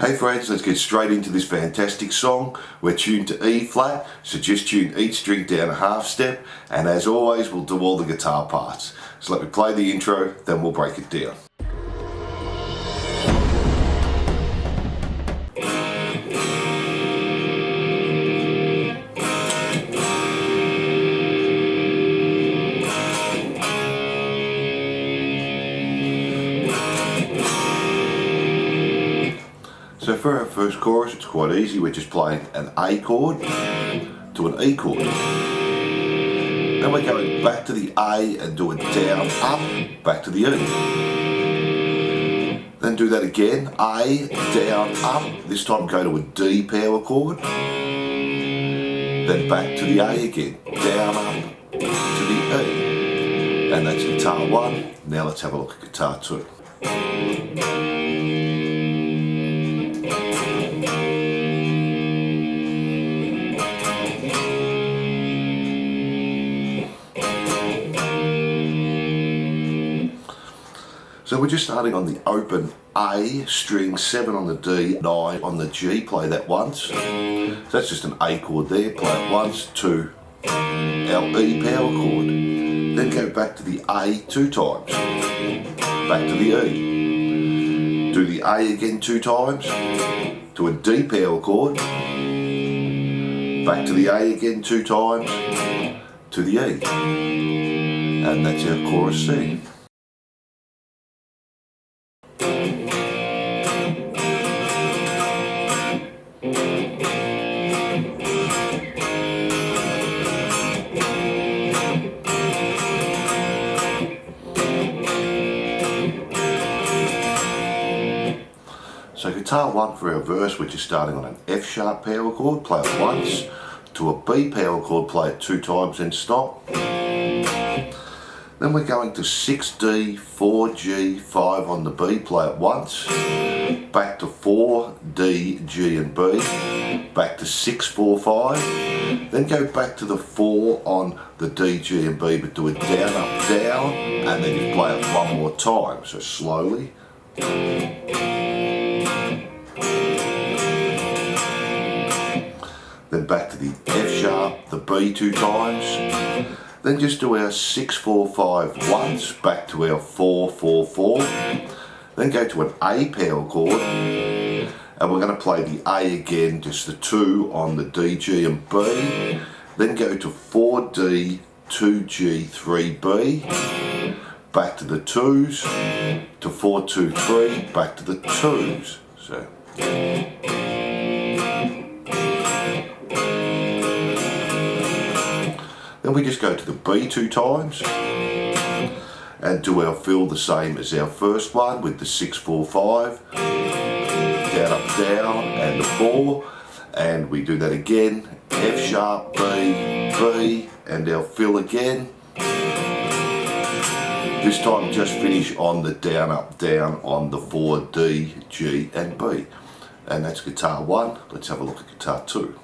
Hey friends, let's get straight into this fantastic song. We're tuned to E flat, so just tune each string down a half step, and as always we'll do all the guitar parts. So let me play the intro, then we'll break it down. So for our first chorus, it's quite easy. We're just playing an A chord to an E chord. Then we're going back to the A and do it down, up, back to the E. Then do that again, A, down, up. This time go to a D power chord. Then back to the A again, down, up, to the E. And that's guitar 1. Now let's have a look at guitar 2. So we're just starting on the open A, string 7 on the D, 9 on the G, play that once. So that's just an A chord there, play it once, to our E power chord. Then go back to the A 2 times, back to the E. Do the A again 2 times, to a D power chord, back to the A again 2 times, to the E. And that's our chorus C. So guitar 1 for our verse, we're just starting on an F sharp power chord, play it once, to a B power chord, play it 2 times and stop. Then we're going to 6D, 4G, 5 on the B, play it once, back to 4, D, G and B, back to 6, 4, 5, then go back to the 4 on the D, G and B, but do it down, up, down, and then just play it one more time, so slowly. Then back to the F sharp, the B 2 times, then just do our 6, 4, 5 once, back to our 4, 4, 4, then go to an A power chord, and we're going to play the A again, just the 2 on the D, G and B, then go to 4D, 2G, 3B, back to the 2s, to 4, 2, 3, back to the 2s. So. Then we just go to the B 2 times and do our fill the same as our first one with the 6, 4, 5, down, up, down, and the 4, and we do that again, F sharp, B, B, and our fill again. This time just finish on the down, up, down on the 4, D, G, and B. And that's guitar 1. Let's have a look at guitar 2.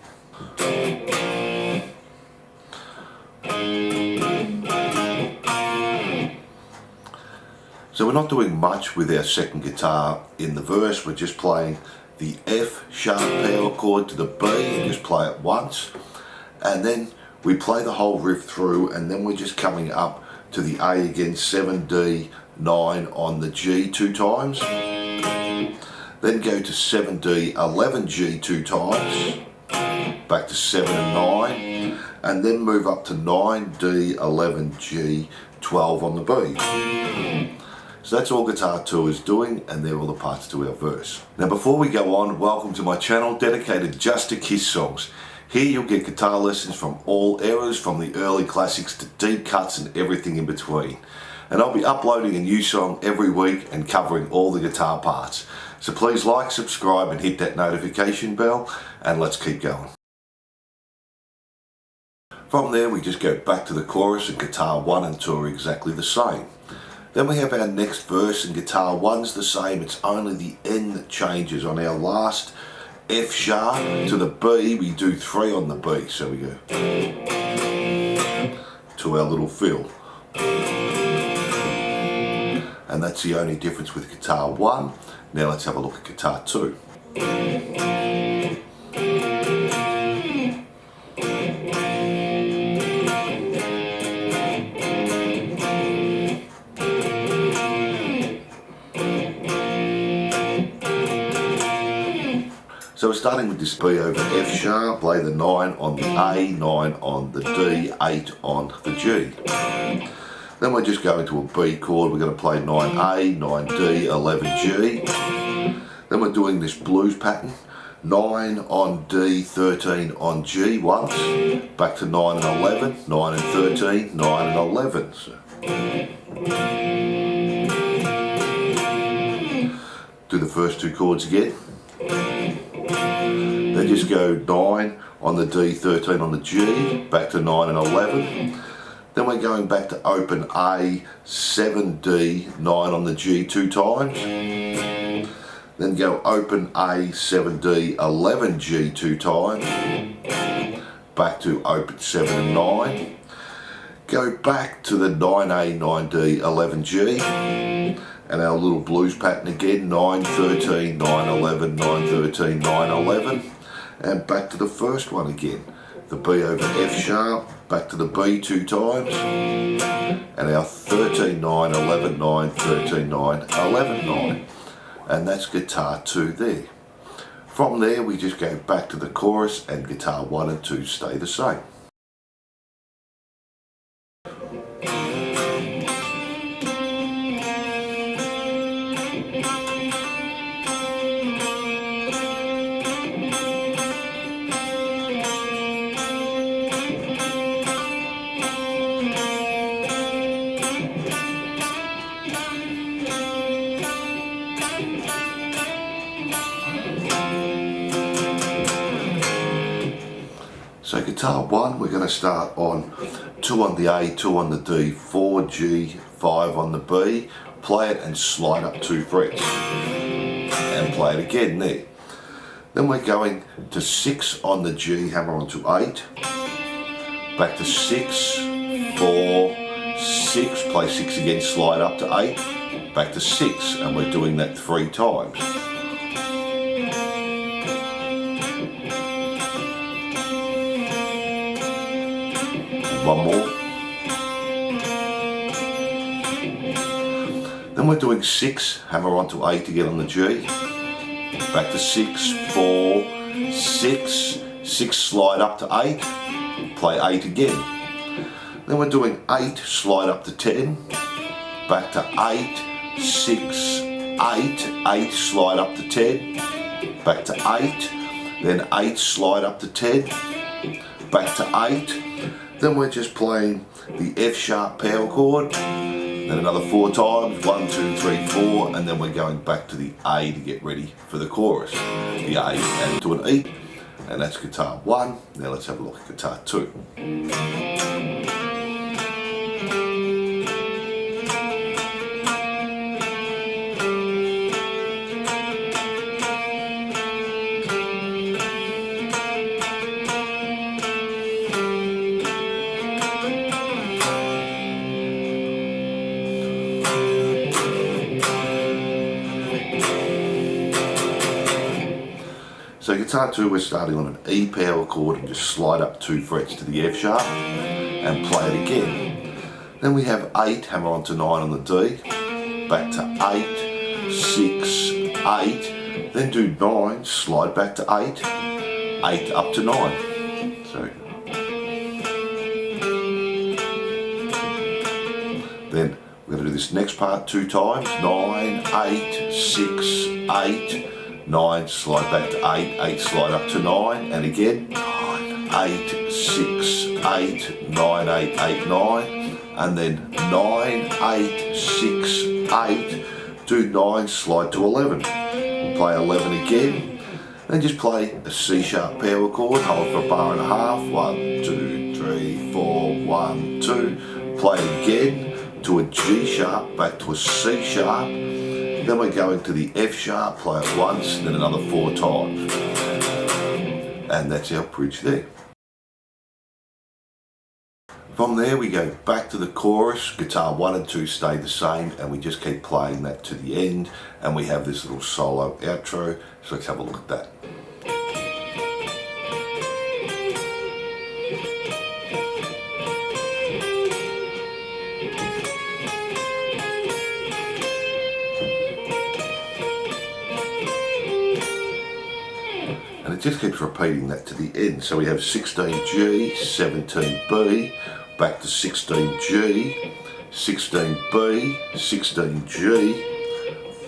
So we're not doing much with our second guitar in the verse, we're just playing the F sharp power chord to the B and just play it once, and then we play the whole riff through, and then we're just coming up to the A again, 7D, 9 on the G 2 times, then go to 7D, 11G 2 times, back to 7 and 9, and then move up to 9D, 11G, 12 on the B. So that's all guitar 2 is doing, and they're all the parts to our verse. Now before we go on, welcome to my channel dedicated just to Kiss songs. Here you'll get guitar lessons from all eras, from the early classics to deep cuts and everything in between. And I'll be uploading a new song every week and covering all the guitar parts. So please like, subscribe and hit that notification bell, and let's keep going. From there we just go back to the chorus, and guitar 1 and 2 are exactly the same. Then we have our next verse, and guitar 1's the same, it's only the N that changes. On our last F sharp to the B, we do 3 on the B, so we go to our little fill. And that's the only difference with guitar 1. Now let's have a look at guitar 2. So we're starting with this B over F sharp, play the 9 on the A, 9 on the D, 8 on the G. Then we're just going to a B chord, we're going to play 9A, 9D, 11G. Then we're doing this blues pattern, 9 on D, 13 on G once, back to 9 and 11, 9 and 13, 9 and 11. So do the first two chords again. Then just go 9 on the D, 13 on the G, back to 9 and 11. Then we're going back to open A, 7D, 9 on the G two times. Then go open A, 7D, 11G two times. Back to open 7 and 9. Go back to the 9A, 9D, 11G. And our little blues pattern again, 9, 13, 9, 11, 9, 13, 9, 11. And back to the first one again. The B over F sharp, back to the B two times. And our 13, 9, 11, 9, 13, 9, 11, 9. And that's guitar 2 there. From there we just go back to the chorus and guitar 1 and 2 stay the same. So guitar 1, we're going to start on 2 on the A, 2 on the D, 4 G, 5 on the B, play it and slide up 2 frets and play it again there. Then we're going to 6 on the G, hammer onto 8, back to 6, 4, 6, play 6 again, slide up to 8, back to 6, and we're doing that 3 times. One more. Then we're doing 6, hammer onto 8 again on the G. Back to 6, 4, 6, 6, slide up to 8, play 8 again. Then we're doing 8, slide up to 10, back to 8, 6, 8, 8, slide up to 10, back to 8, then 8, slide up to 10, back to 8. Then we're just playing the F sharp power chord, then another 4 times, 1, 2, 3, 4, and then we're going back to the A to get ready for the chorus. The A and to an E, and that's guitar 1. Now let's have a look at guitar 2. So guitar 2, we're starting on an E power chord and just slide up 2 frets to the F sharp and play it again. Then we have 8, hammer onto 9 on the D, back to 8, 6, 8, then do 9, slide back to 8, 8 up to 9. So then we're going to do this next part 2 times, 9, 8, 6, 8, 9, slide back to 8, 8, slide up to 9, and again, 9, 8, 6, 8, 9, 8, 8, 9, and then 9, 8, 6, 8, do 9, slide to 11, play 11 again, then just play a C sharp power chord, hold for a bar and a half, 1, 2, 3, 4, 1, 2, play again to a G sharp, back to a C sharp, then we're going to the F sharp, play it once, then another 4 times. And that's our bridge there. From there we go back to the chorus, guitar 1 and 2 stay the same, and we just keep playing that to the end, and we have this little solo outro, so let's have a look at that. And it just keeps repeating that to the end. So we have 16G, 17B, back to 16G, 16B, 16G,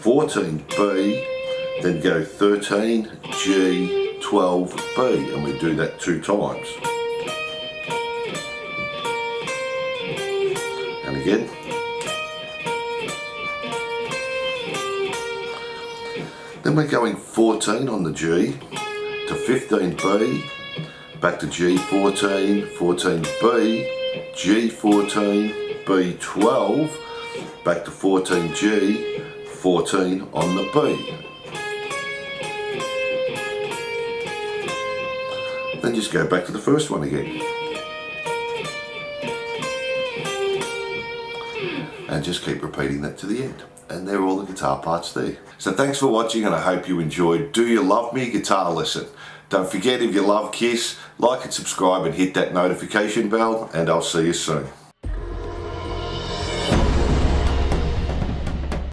14B, then go 13G, 12B, and we do that 2 times. And again. Then we're going 14 on the G, to 15B, back to G14, 14B, G14, B12, back to 14G, 14 on the B. Then just go back to the first one again. And just keep repeating that to the end. And there are all the guitar parts there. So thanks for watching, and I hope you enjoyed Do You Love Me guitar lesson. Don't forget, if you love Kiss, like and subscribe and hit that notification bell, and I'll see you soon.